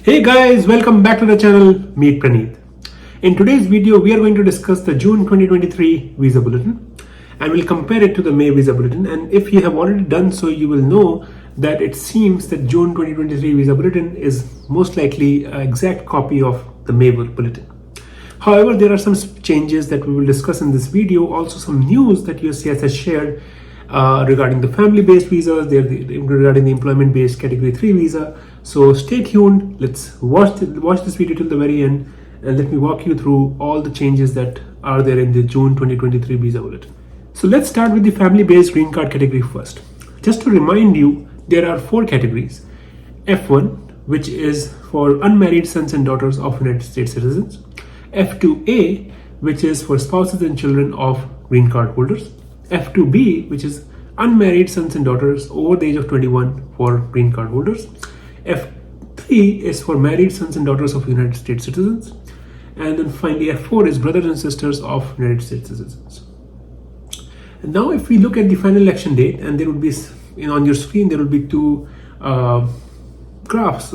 Hey guys, welcome back to the channel. Meet Praneeth. In today's video, we are going to discuss the June 2023 Visa Bulletin and we'll compare it to the May Visa Bulletin. And if you have already done so, you will know that it seems that June 2023 Visa Bulletin is most likely an exact copy of the May Bulletin. However, there are some changes that we will discuss in this video, also some news that USCIS has shared regarding the family-based visas, regarding the employment-based Category 3 visa. So stay tuned. Let's watch this video till the very end, and let me walk you through all the changes that are there in the June 2023 Visa Bulletin. So let's start with the family-based green card category first. Just to remind you, there are 4 categories. F1, which is for unmarried sons and daughters of United States citizens. F2A, which is for spouses and children of green card holders. F2B, which is unmarried sons and daughters over the age of 21 for green card holders. F3 is for married sons and daughters of United States citizens. And then finally F4 is brothers and sisters of United States citizens. And now if we look at the final election date, and there would be, on your screen, there will be 2 graphs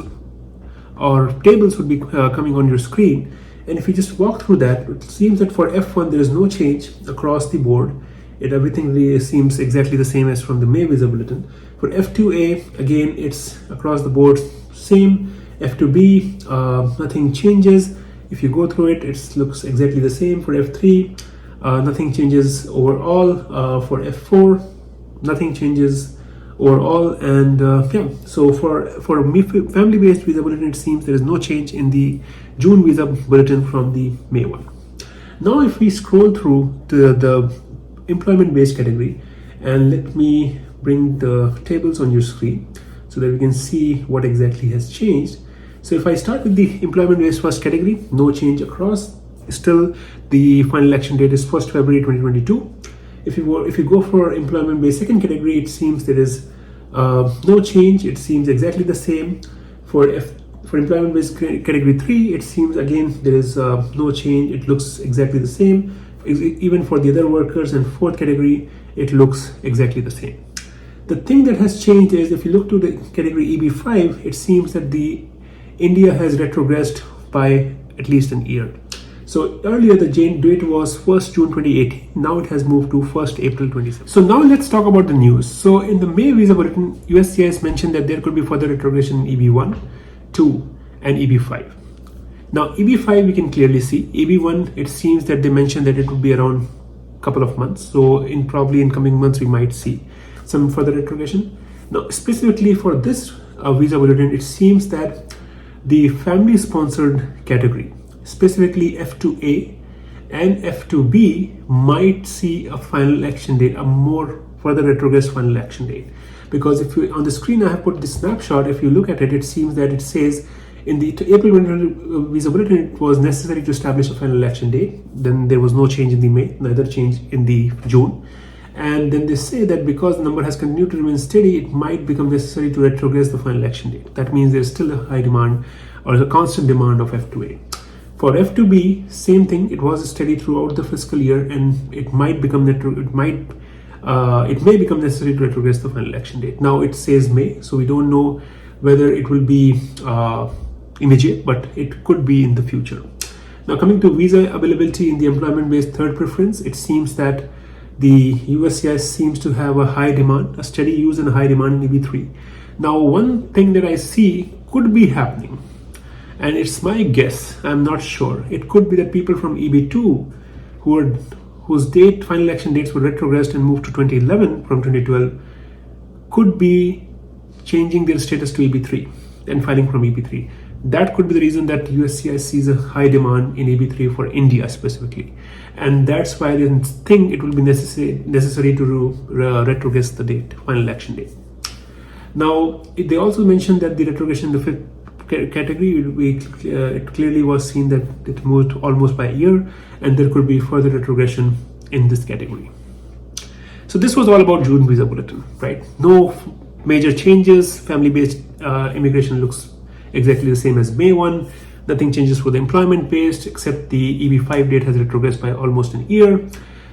or tables would be coming on your screen. And if you just walk through that, it seems that for F1 there is no change across the board. Everything really seems exactly the same as from the May Visa Bulletin. For F2A, again, it's across the board same. F2B, nothing changes. If you go through it, it looks exactly the same. For F3, nothing changes overall. For F4, nothing changes overall. And so for family-based Visa Bulletin, it seems there is no change in the June Visa Bulletin from the May one. Now if we scroll through the employment-based category, and let me bring the tables on your screen so that we can see what exactly has changed. So if I start with the employment-based first category, no change across. Still, the final election date is 1st February 2022. If you go for employment-based second category, it seems there is no change. It seems exactly the same. For employment-based category 3, it seems again there is no change. It looks exactly the same. Even for the other workers, and fourth category, it looks exactly the same. The thing that has changed is if you look to the category EB5, it seems that India has retrogressed by at least an year. So earlier the date was 1st June 2018. Now it has moved to 1st April 2017. So now let's talk about the news. So in the May Visa Bulletin, USCIS mentioned that there could be further retrogression in EB1, 2, and EB5. Now EB5 we can clearly see. EB1, it seems that they mentioned that it would be around a couple of months. So probably in coming months we might see some further retrogression. Now specifically for this Visa Bulletin, it seems that the family-sponsored category, specifically F2A and F2B, might see a final election date, a more further retrogressed final election date. Because if you on the screen I have put this snapshot, if you look at it, it seems that it says in the April 2020 Visa Bulletin, it was necessary to establish a final election date. Then there was no change in the May, neither change in the June. And then they say that because the number has continued to remain steady, it might become necessary to retrogress the final election date. That means there's still a high demand or a constant demand of F2A. For F2B, same thing. It was steady throughout the fiscal year, and it may become necessary to retrogress the final election date. Now it says May, so we don't know whether it will be immediate, but it could be in the future. Now coming to visa availability in the employment-based third preference, it seems that the USCIS seems to have a high demand, a steady use and a high demand in EB3. Now one thing that I see could be happening, and it's my guess, I'm not sure, it could be that people from EB2 whose final election dates were retrogressed and moved to 2011 from 2012 could be changing their status to EB3 and filing from EB3. That could be the reason that USCIS sees a high demand in EB3 for India specifically. And that's why they think it will be necessary to retrogress the date, final election date. Now, they also mentioned that the retrogression in the fifth category, it clearly was seen that it moved almost by a year, and there could be further retrogression in this category. So this was all about June Visa Bulletin, right? No major changes. Family-based immigration looks exactly the same as May 1. Nothing changes for the employment-based, except the EB5 date has retrogressed by almost an year.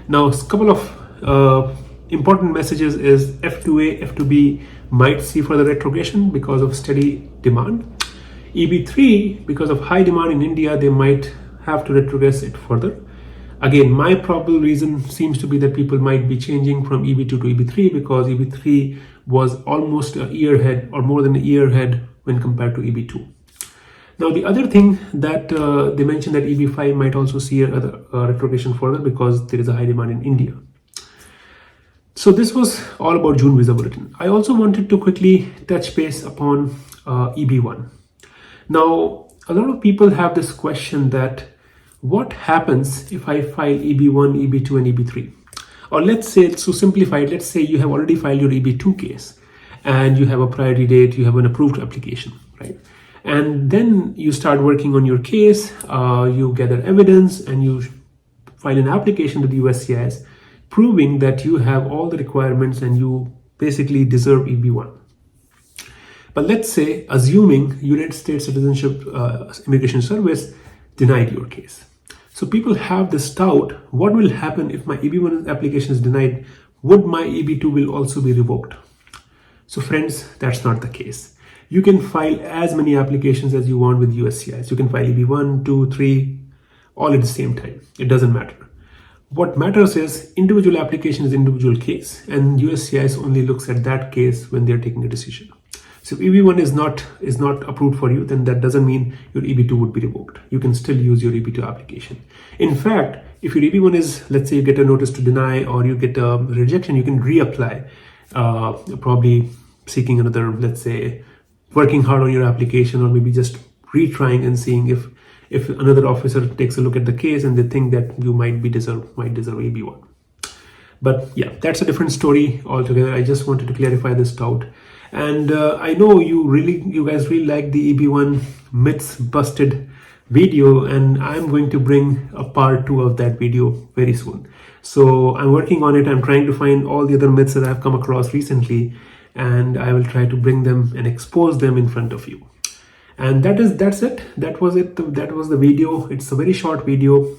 Now, a couple of important messages is F2A, F2B might see further retrogression because of steady demand. EB3, because of high demand in India, they might have to retrogress it further. Again, my probable reason seems to be that people might be changing from EB2 to EB3 because EB3 was almost a year ahead or more than a year ahead when compared to EB2. Now, the other thing that they mentioned that EB5 might also see a retrogression further because there is a high demand in India. So this was all about June Visa Bulletin. I also wanted to quickly touch base upon EB1. Now, a lot of people have this question that what happens if I file EB1, EB2 and EB3? Or let's say, to simplify it, let's say you have already filed your EB2 case and you have a priority date, you have an approved application, right? And then you start working on your case, you gather evidence and you file an application to the uscis proving that you have all the requirements and you basically deserve EB1. But let's say, assuming United States Citizenship Immigration Service denied your case. So people have this doubt, what will happen if my EB1 application is denied? Would my EB2 will also be revoked? So friends, that's not the case. You can file as many applications as you want with uscis. You can file EB1, 2, 3, all at the same time. It doesn't matter. What matters is individual application is individual case, and uscis only looks at that case when they're taking a decision. So if EB1 is not approved for you, then that doesn't mean your EB2 would be revoked. You can still use your EB2 application. In fact, if your EB1 is, let's say you get a notice to deny or you get a rejection, you can reapply, probably seeking another, let's say, working hard on your application, or maybe just retrying and seeing if another officer takes a look at the case and they think that you might deserve EB1. But yeah, that's a different story altogether. I just wanted to clarify this doubt. And I know you guys really like the EB1 myths busted video, and I'm going to bring a part 2 of that video very soon. So I'm working on it. I'm trying to find all the other myths that I've come across recently, and I will try to bring them and expose them in front of you. And that's it. That was the video. It's a very short video.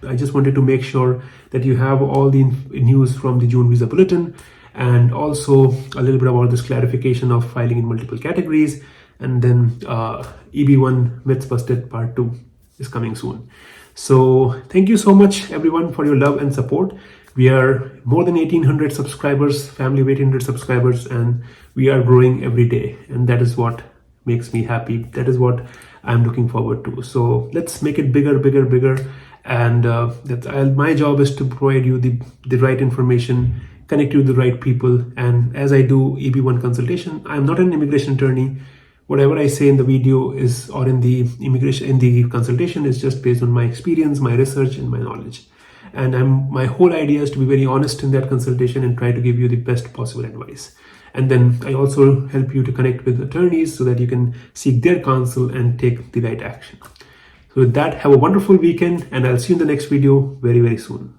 I just wanted to make sure that you have all the news from the June Visa Bulletin, and also a little bit about this clarification of filing in multiple categories. And then EB1 Myths Busted Part 2 is coming soon. So thank you so much everyone for your love and support. We are more than 1,800 subscribers, family of 1,800 subscribers, and we are growing every day. And that is what makes me happy. That is what I'm looking forward to. So let's make it bigger. And my job is to provide you the right information, connect you with the right people. And as I do EB1 consultation, I'm not an immigration attorney. Whatever I say in the video is, or in the consultation, is just based on my experience, my research, and my knowledge. And my whole idea is to be very honest in that consultation and try to give you the best possible advice. And then I also help you to connect with attorneys so that you can seek their counsel and take the right action. So with that, have a wonderful weekend, and I'll see you in the next video very, very soon.